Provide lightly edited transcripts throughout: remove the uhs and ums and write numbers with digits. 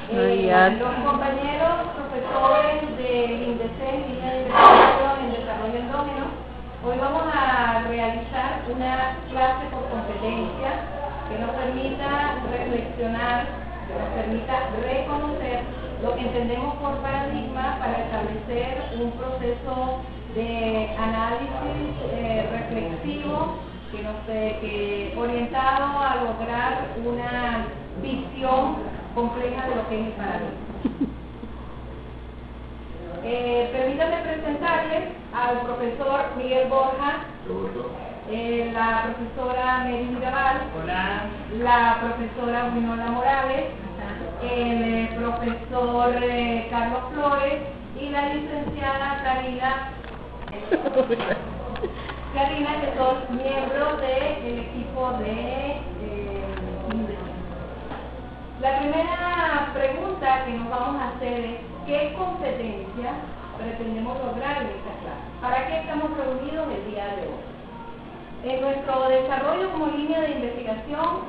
Los compañeros profesores del INDECEN, Línea de Investigación en Desarrollo Endógeno, hoy vamos a realizar una clase por competencia que nos permita reflexionar, que nos permita reconocer lo que entendemos por paradigma para establecer un proceso de análisis reflexivo que orientado a lograr una visión compleja de lo que es el paradigma. Permítanme presentarles al profesor Miguel Borja, la profesora Mary Mirabal, la profesora Winola Morales, el profesor Carlos Flores y la licenciada Karina, que son miembros del equipo de La primera pregunta que nos vamos a hacer es: ¿qué competencia pretendemos lograr en esta clase? ¿Para qué estamos reunidos el día de hoy? En nuestro desarrollo como línea de investigación,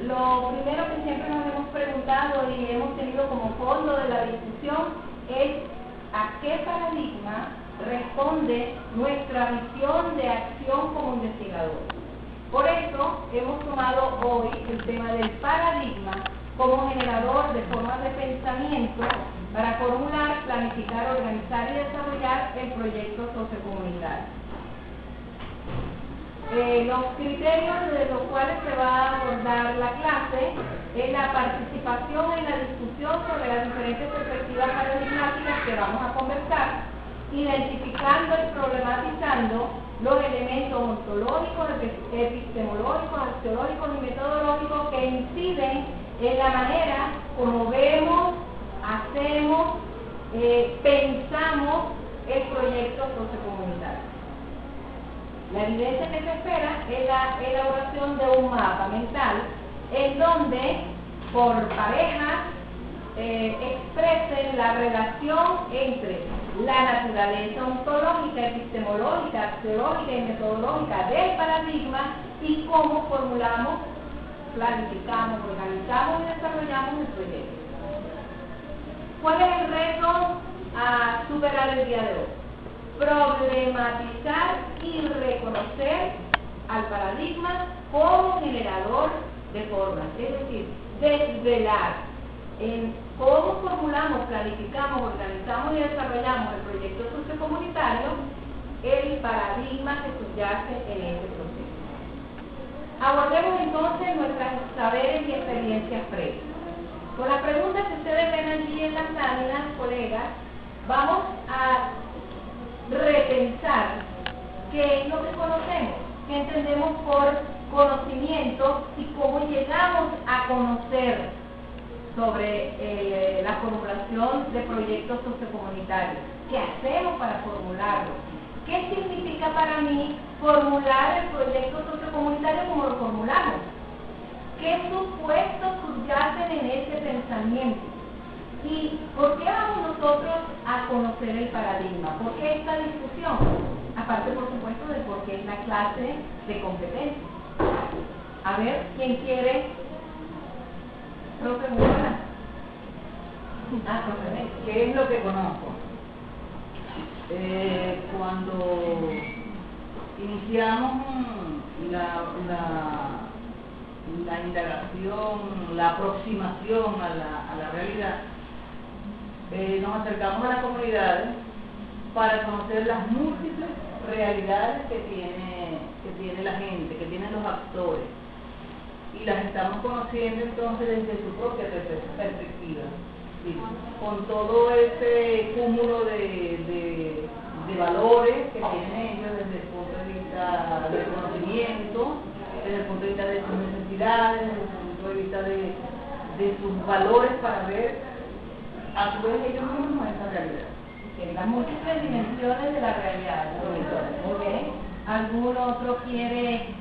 lo primero que siempre nos hemos preguntado y hemos tenido como fondo de la discusión es ¿a qué paradigma responde nuestra visión de acción como investigadores? Por eso hemos tomado hoy el tema del paradigma como generador de formas de pensamiento para formular, planificar, organizar y desarrollar el proyecto sociocomunitario. Los criterios de los cuales se va a abordar la clase es la participación en la discusión sobre las diferentes perspectivas paradigmáticas que vamos a conversar, identificando y problematizando los elementos ontológicos, epistemológicos, axiológicos y metodológicos que inciden en la manera como vemos, hacemos, pensamos el proyecto sociocomunitario. La evidencia que se espera es la elaboración de un mapa mental en donde por parejas expresen la relación entre la naturaleza ontológica, epistemológica, axiológica y metodológica del paradigma y cómo formulamos, planificamos, organizamos y desarrollamos el proyecto. ¿Cuál es el reto a superar el día de hoy? Problematizar y reconocer al paradigma como generador de formas, es decir, desvelar en cómo formulamos, planificamos, organizamos y desarrollamos el proyecto sociocomunitario el paradigma que subyace en este proceso. Abordemos entonces nuestros saberes y experiencias previas. Con las preguntas que ustedes ven allí en las láminas, colegas, vamos a repensar qué es lo que conocemos, qué entendemos por conocimiento y cómo llegamos a conocer sobre la formulación de proyectos sociocomunitarios. ¿Qué hacemos para formularlo? ¿Qué significa para mí formular el proyecto sociocomunitario como lo formulamos? ¿Qué supuestos subyacen en ese pensamiento? ¿Y por qué vamos nosotros a conocer el paradigma? ¿Por qué esta discusión? Aparte, por supuesto, de por qué es la clase de competencia. A ver, ¿quién quiere? Profe, muy buena. Profe, ¿qué es lo que conozco? Cuando iniciamos la indagación, la aproximación a la realidad, nos acercamos a las comunidades para conocer las múltiples realidades que tiene la gente, que tienen los actores, y las estamos conociendo entonces desde su propia perspectiva, ¿sí? Con todo ese cúmulo de valores que tienen ellos desde el punto de vista del conocimiento, desde el punto de vista de sus necesidades, desde el punto de vista de sus valores para ver a su vez ellos mismos esa realidad. Las múltiples dimensiones de la realidad. Muy bien. ¿Algún otro quiere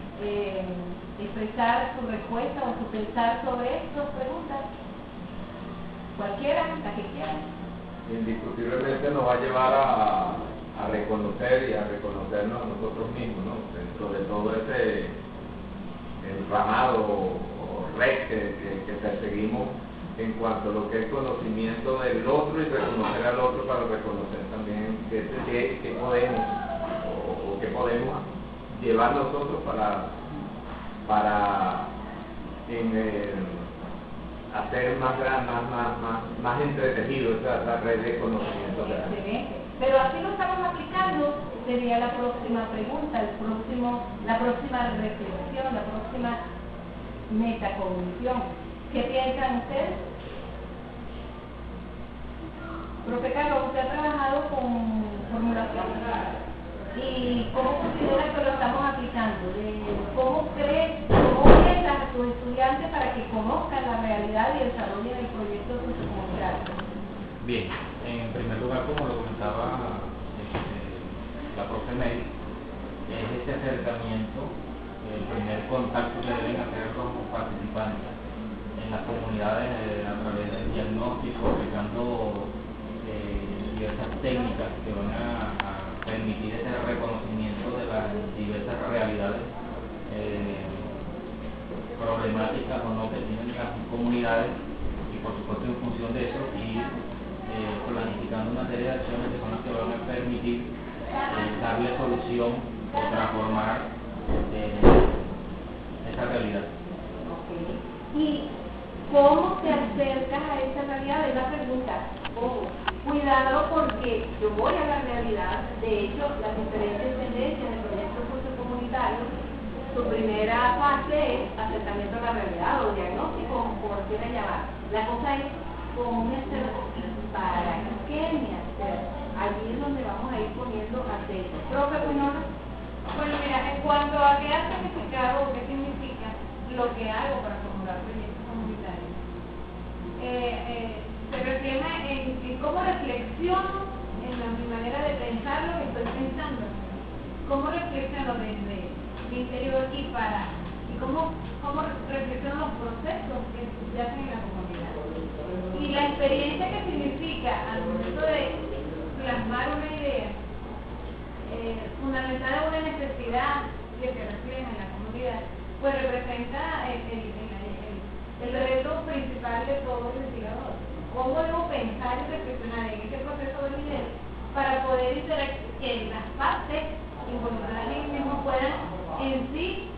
expresar su respuesta o su pensar sobre estas preguntas? Cualquiera, la que quiera. Indiscutiblemente nos va a llevar a reconocer y a reconocernos a nosotros mismos, ¿no? Dentro de todo ese enramado o red que perseguimos en cuanto a lo que es conocimiento del otro y reconocer al otro para reconocer también qué podemos o qué podemos llevar nosotros para hacer más entretejido esa red de conocimiento. Excelente. Pero así lo estamos aplicando, sería la próxima pregunta, la próxima reflexión, la próxima metacognición. ¿Qué piensan ustedes? Profe Carlos, usted ha trabajado con formulación. ¿Y cómo considera que lo estamos aplicando? ¿Cómo orientas a tus estudiantes para que conozcan la realidad y desarrollen el proyecto sociocomunitario? Bien, en primer lugar, como lo comentaba la profe Mary, es este acercamiento, el primer contacto que deben hacer los participantes en las comunidades a través del diagnóstico, aplicando diversas técnicas que van a permitir ese reconocimiento de las diversas realidades problemáticas o no que tienen las comunidades, y por supuesto en función de eso ir planificando una serie de acciones que son las que van a permitir darle solución o transformar esa realidad. Okay. ¿Y cómo te acercas a esa realidad? Es la pregunta. Cuidado, porque yo voy a la realidad. De hecho, las diferentes tendencias del proyecto sociocomunitario, su primera fase es acercamiento a la realidad o diagnóstico, como lo quieran llamar. La cosa es cómo me acerco y para qué me acerco. Allí es donde vamos a ir poniendo acento. ¿Profe Winona? Bueno, mira, en cuanto a qué ha significado o qué significa lo que hago para formular proyectos comunitarios, se refleja en cómo reflexiono en mi manera de pensar lo que estoy pensando, cómo reflexiono desde mi interior y cómo reflexiono los procesos que se hacen en la comunidad. Y la experiencia que significa al momento de plasmar una idea, fundamental a una necesidad que se refleja en la comunidad, pues representa el reto principal de todo investigador. ¿Cómo debo pensar y reflexionar en ese proceso de mi idea para poder que las partes involucradas en el mismo puedan en sí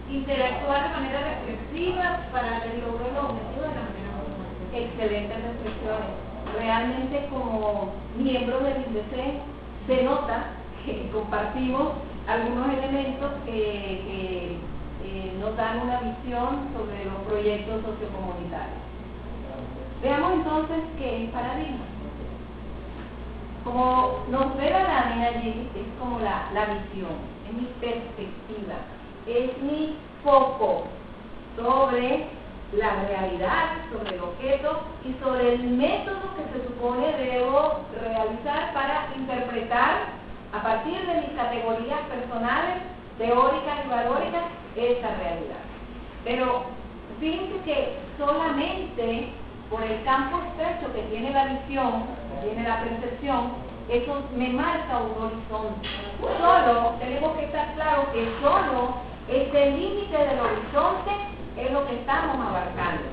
interactuar de manera reflexiva para el logro de los objetivos de la manera más fácil? Excelentes reflexiones. Realmente, como miembros del INDEC, se nota que compartimos algunos elementos que nos dan una visión sobre los proyectos sociocomunitarios. Veamos entonces qué es paradigma. Como nos ve la lámina allí, es como la visión, es mi perspectiva, es mi foco sobre la realidad, sobre el objeto y sobre el método que se supone debo realizar para interpretar a partir de mis categorías personales, teóricas y valóricas, esa realidad. Pero fíjense que solamente por el campo estrecho que tiene la visión, que tiene la percepción, eso me marca un horizonte. Solo tenemos que estar claros que solo este límite del horizonte es lo que estamos abarcando.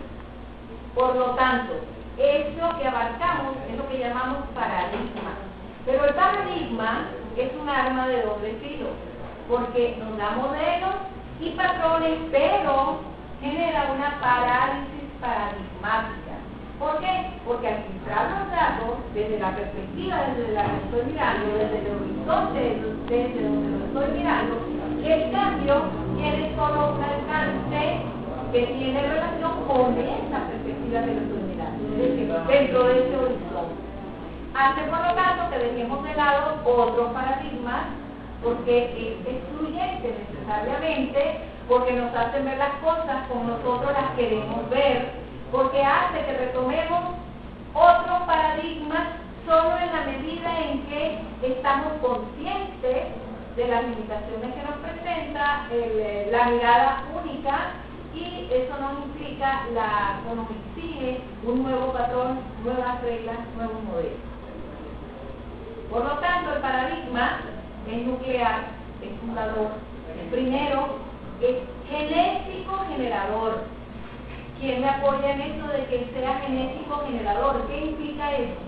Por lo tanto, eso que abarcamos es lo que llamamos paradigma. Pero el paradigma es un arma de doble filo, porque nos da modelos y patrones, pero genera una parálisis paradigmática. ¿Por qué? Porque al filtrar los datos desde la perspectiva, desde la que estoy mirando, desde el horizonte, desde donde lo estoy mirando, el cambio tiene solo un alcance que tiene relación con esa perspectiva que lo estoy mirando, es decir, dentro de ese horizonte. Hace por lo tanto que dejemos de lado otros paradigmas, porque es excluyente necesariamente, porque nos hacen ver las cosas como nosotros las queremos ver, porque hace que retomemos otros paradigmas solo en la medida en que estamos conscientes de las limitaciones que nos presenta la mirada única, y eso nos implica o nos exige un nuevo patrón, nuevas reglas, nuevos modelos. Por lo tanto, el paradigma es nuclear, es fundador. El primero es genético generador. ¿Quién me apoya en eso de que sea genético generador? ¿Qué implica eso?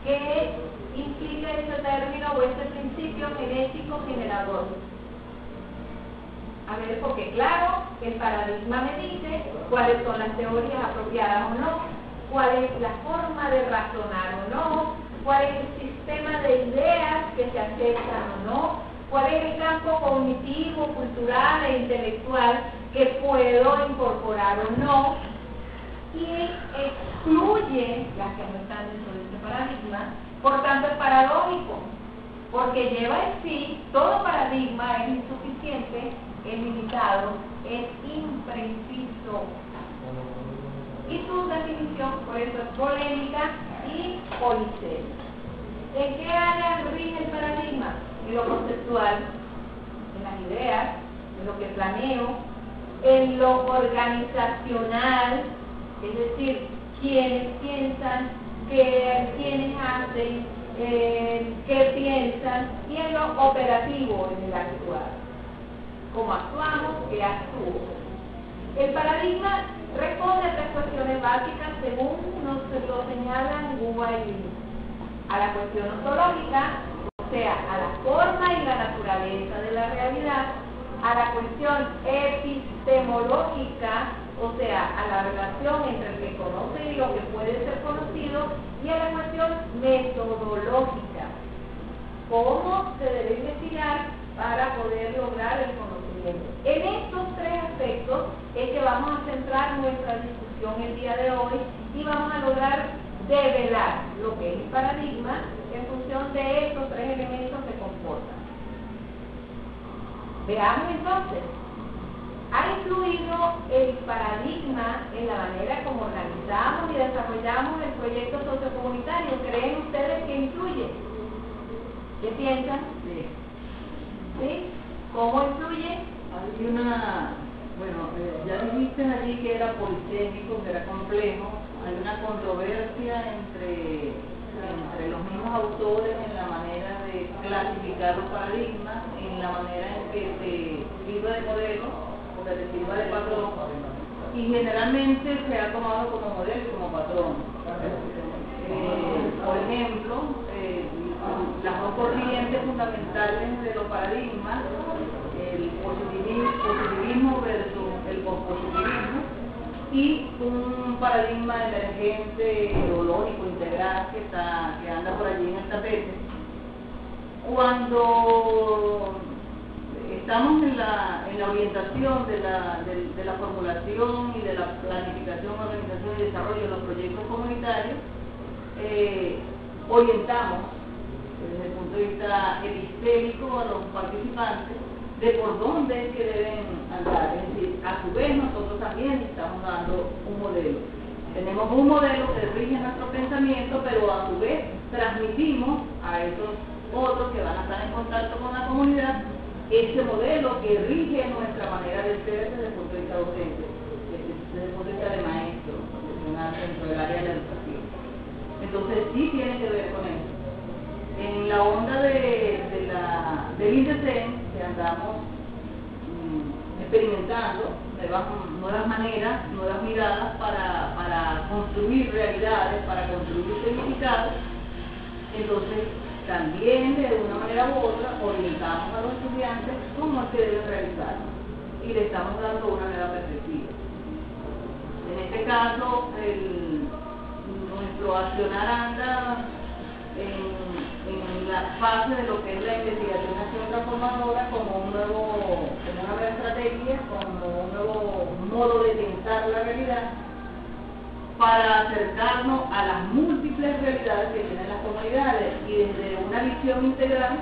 ¿Qué implica ese término o ese principio genético generador? A ver, porque claro, el paradigma me dice cuáles son las teorías apropiadas o no, cuál es la forma de razonar o no, cuál es el sistema de ideas que se aceptan o no, cuál es el campo cognitivo, cultural e intelectual que puedo incorporar o no, y excluye las que no están dentro de este paradigma. Por tanto, es paradójico, porque lleva en sí, todo paradigma es insuficiente, es limitado, es impreciso. Y su definición, por eso, es polémica y polisémica. ¿En qué área rige el paradigma? En lo conceptual, en las ideas, en lo que planeo, en lo organizacional, es decir, quienes piensan, quienes hacen, qué piensan, y en lo operativo, en el actuar. Cómo actuamos, qué actúo. El paradigma responde a tres cuestiones básicas según nos lo señalan Guba y Lee. A la cuestión ontológica, o sea, a la forma y la naturaleza de la realidad, a la cuestión epistemológica, o sea, a la relación entre el que conoce y lo que puede ser conocido, y a la cuestión metodológica, cómo se debe investigar para poder lograr el conocimiento. En estos tres aspectos es que vamos a centrar nuestra discusión el día de hoy y vamos a lograr develar lo que es el paradigma en función de estos tres elementos que comportan. Veamos entonces, ¿ha influido el paradigma en la manera como organizamos y desarrollamos el proyecto sociocomunitario? ¿Creen ustedes que influye? ¿Qué piensan? Sí. ¿Sí? ¿Cómo influye? Hay una, bueno, ya dijiste allí que era polisémico, que era complejo. Hay una controversia entre los mismos autores en la manera de clasificar los paradigmas, en la manera en que se sirve de modelo o que se sirva de patrón, y generalmente se ha tomado como modelo y como patrón. Por ejemplo, las dos corrientes fundamentales de los paradigmas, el positivismo versus el pospositivismo, y un paradigma emergente, ideológico, integral, que anda por allí en el tapete. Cuando estamos en la orientación de la formulación y de la planificación, organización y desarrollo de los proyectos comunitarios, orientamos desde el punto de vista epistémico a los participantes de por dónde es que deben andar. Es decir, a su vez nosotros también estamos dando un modelo. Tenemos un modelo que rige nuestro pensamiento, pero a su vez transmitimos a esos otros que van a estar en contacto con la comunidad ese modelo que rige nuestra manera de ser desde el punto de vista docente, desde el punto de vista de maestro, profesional dentro del área de la educación. Entonces sí tiene que ver con eso. En la onda del INDECEN, que andamos experimentando nuevas maneras, nuevas miradas para construir realidades, para construir significados, entonces también de una manera u otra orientamos a los estudiantes cómo es que deben realizarlo y le estamos dando una nueva perspectiva. En este caso, nuestro accionar anda en la fase de lo que es la investigación y acción transformadora como una nueva estrategia, como un nuevo modo de pensar la realidad para acercarnos a las múltiples realidades que tienen las comunidades y desde una visión integral,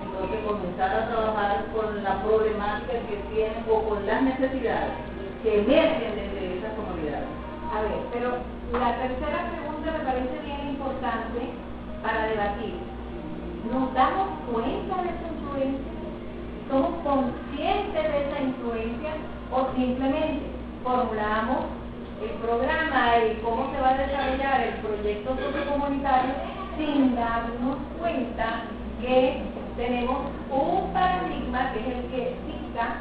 entonces comenzar a trabajar con la problemática que tienen o con las necesidades que emergen desde esas comunidades. A ver, pero la tercera pregunta me parece bien importante para debatir. ¿Nos damos cuenta de esa influencia? ¿Somos conscientes de esa influencia? ¿O simplemente formulamos el programa y cómo se va a desarrollar el proyecto sociocomunitario sin darnos cuenta que tenemos un paradigma que es el que dicta